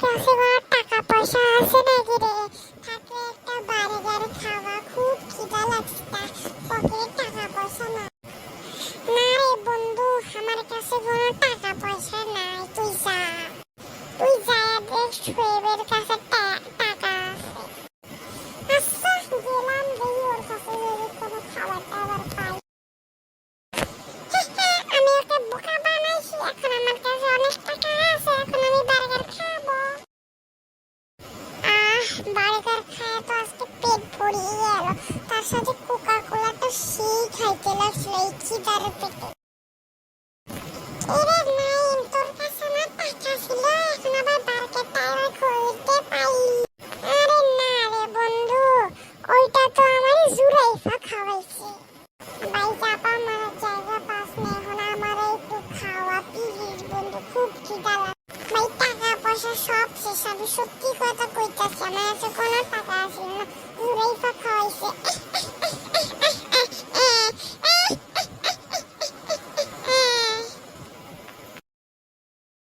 কাছে কোনো টাকা পয়সা আছে নাকি রে? থাকলে একটা বার্গার খাওয়া, খুব খিদা লাগছে, পকেটে টাকা পয়সা না। না রে বন্ধু, আমার কাছে কোনো টাকা পয়সা নাই। তুই যা দেখ শোয়েবের কাছে টাকা আছে। আচ্ছা গেলাম, দেখি ওর কাছে যদি কোনো খাবার টাবার পাই। আমি ওকে বোকা বানাইছি, এখন আমার কাছে অনেক টাকা আছে, এখন আমি বার্গার খাবো। বার্গার খায় তো আজকে পেট ভরিয়ে গেল, তার সাথে কোকা কোলা তো সেই খাইতে লাগছিল এই খিদার পেটে। এরে নাইম, তোর কাছে না টাকা ছিল, এখন আবার বার্গারটা আবার খুঁজতে পাই। আরে না রে বন্ধু, ওইটা তো আমার জুরাইফা খাওয়াইছে। ভাই চাপা মারার জায়গা পাস না, এখন আমার একটু খাওয়া প্লিজ বন্ধু, খুব খিদা লাগছে। ভাই টাকা পয়সা সব শেষ, আমি সত্যি কথা কইতাছি, আমার কাছে কোনো টাকা আসেনি না। জুরাই